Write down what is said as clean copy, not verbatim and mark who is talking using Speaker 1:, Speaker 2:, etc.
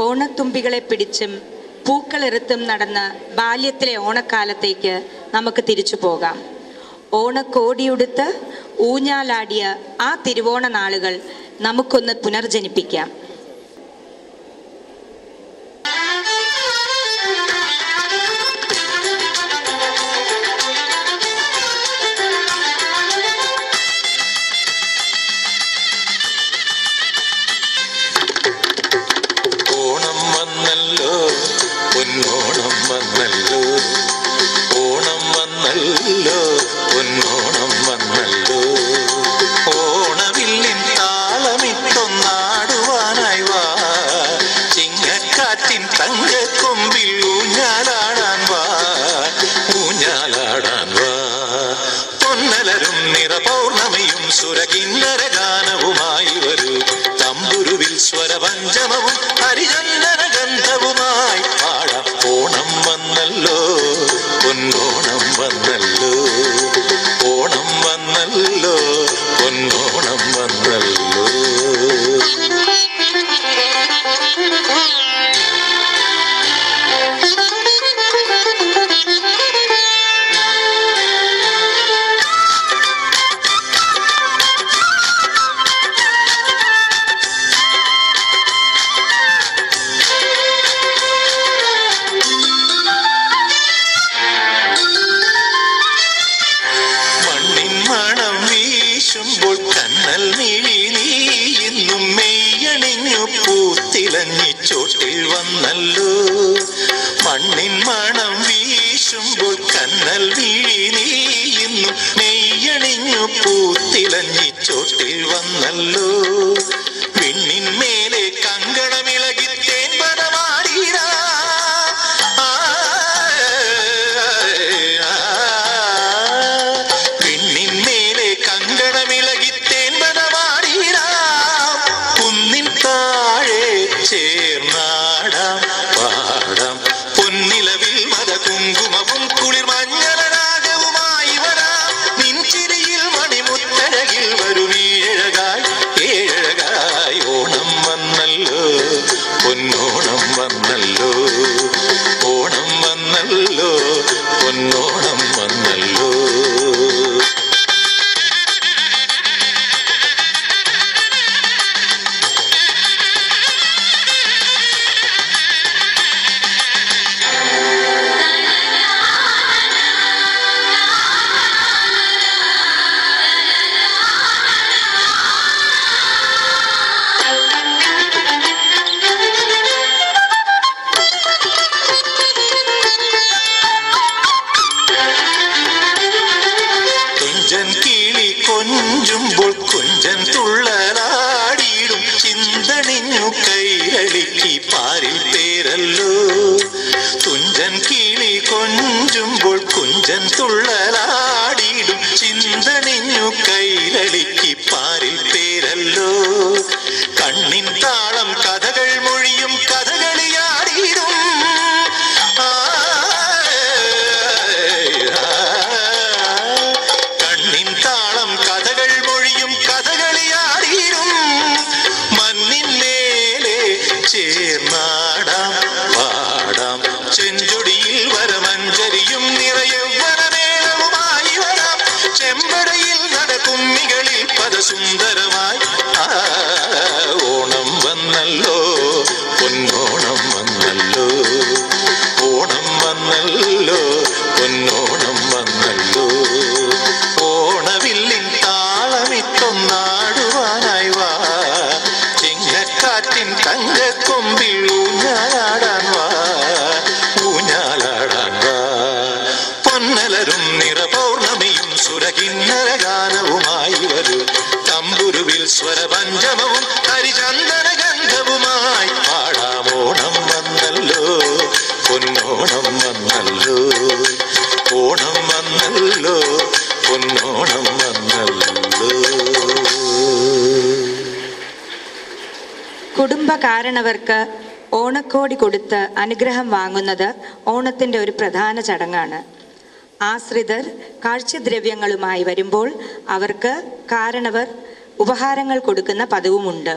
Speaker 1: ഓണത്തുമ്പികളെ പിടിച്ചും പൂക്കളെറുത്തും നടന്ന ബാല്യത്തിലെ ഓണക്കാലത്തേക്ക് നമുക്ക് തിരിച്ചു പോകാം. ഓണക്കോടിയുടുത്ത് ഊഞ്ഞാലാടിയ ആ തിരുവോണ നാളുകൾ നമുക്കൊന്ന് പുനർജനിപ്പിക്കാം.
Speaker 2: പൊന്നോണം വന്നല്ലോ, ഓണം വന്നല്ലോ, പൊന്നോണം വന്നല്ലോ. ഓണവില്ലിൻ താളമിട്ടൊന്നാടുവാനായി വാ, ചിങ്ങക്കാറ്റിൻ തങ്കക്കൊമ്പിൽ ഊഞ്ഞാലാടാൻ വാ, ഊഞ്ഞാലാടാൻ വാ. പൊന്നലരും നിറപൗർണമിയും സുരകിന്നര ഗാനവുമായി വരൂ, തമ്പുരുവിൽ സ്വരപഞ്ചമവും ഹരിചന്ദന ഗന്ധവുമായി പാടാം. ഓണം വന്നല്ലോ, പൊന്നോണം വന്നല്ലോ, ഓണം വന്നല്ലോ, പൊന്നോണം വന്നല്ലോ. കണ്ണൽ മിഴി നീ ഇന്നും മെയ്യണിഞ്ഞു പൂത്തിലഞ്ഞിച്ചോട്ടിൽ വന്നല്ലോ. മണ്ണിൻ മണം വീശുമ്പോൾ കണ്ണൽ മിഴി നീ ഇന്നും മെയ്യണിഞ്ഞു പൂത്തിലഞ്ഞിച്ചോട്ടിൽ വന്നല്ലോ. വിണ്ണിൻ മേലെ കങ്കണമിളകി തേൻപനമാടിരാ, വിണ്ണിൻ മേലെ കങ്കണമിളകി കുന്നിൻ താഴെ ചേർന്നാടാം പാടാം. പൊന്നിലവിൽ മത കുങ്കുമവും കുളിർ മഞ്ഞളരാഗവുമായി വരാം. നിൻചിരിയിൽ മണിമുത്തഴകിൽ വരും ഏഴകായി ഏഴകായി. ഓണം വന്നല്ലോ, പൊന്നോണം വന്നല്ലോ, ഓണം വന്നല്ലോ, പൊന്നോണം വന്നല്ലോ. കിളി കൊഞ്ചുമ്പോൾ കുഞ്ചൻ തുള്ളലാടിയിടും ചിന്തണിഞ്ഞു കൈരളിക്ക് പാരിൽ പേരല്ലോ. തുഞ്ചൻ കിളി കൊഞ്ചുമ്പോൾ കുഞ്ചൻ തുള്ളലാടിയിടും ചിന്തണിഞ്ഞു കൈരളിക്ക് പാരിൽ പേരല്ലോ. കണ്ണിൻ താളം കഥകൾ മൊഴിയും കഥകളിയാടിയിടും, താളം കഥകൾ മൊഴിയും കഥകളിയാടിയിടും. മണ്ണിൻ മേലെ ചേർന്നാടാം പാടാം. ചെഞ്ചൊടിയിൽ വരമഞ്ചരിയും നിറയൗവനമേളവുമായി വരാം. ചെമ്പടയിൽ നടക്കുമ്മികളിൽ പദസുന്ദരമായി. ഓണം വന്നല്ലോ, പൊന്നോണം വന്നല്ലോ, ഓണം വന്നല്ലോ, പൊന്നോണം വന്നല്ലോ. ഓണവില്ലിൻ താളമിട്ടൊന്നാടുവാനായി വാ, ചിങ്ങക്കാറ്റിൻ തങ്കക്കൊമ്പിൽ ഊഞ്ഞാലാടാൻ വാ, ഊഞ്ഞാലാടാൻ വാ. പൊന്നലരും നിറപൗർണമിയും സുരകിന്നര ഗാനവുമായി വരൂ, തമ്പുരുവിൽ സ്വരപഞ്ചമവും ഹരിചന്ദന ഗന്ധവുമായി പാടാം. ഓണം വന്നല്ലോ, പൊന്നോണം വന്നല്ലോ, ഓണം വന്നല്ലോ, പൊന്നോണം വന്നല്ലോ.
Speaker 1: കുടുംബകാരണവർക്ക് ഓണക്കോടി കൊടുത്ത് അനുഗ്രഹം വാങ്ങുന്നത് ഓണത്തിൻ്റെ ഒരു പ്രധാന ചടങ്ങാണ്. ആശ്രിതർ കാഴ്ചദ്രവ്യങ്ങളുമായി വരുമ്പോൾ അവർക്ക് കാരണവർ ഉപഹാരങ്ങൾ കൊടുക്കുന്ന പതിവുമുണ്ട്.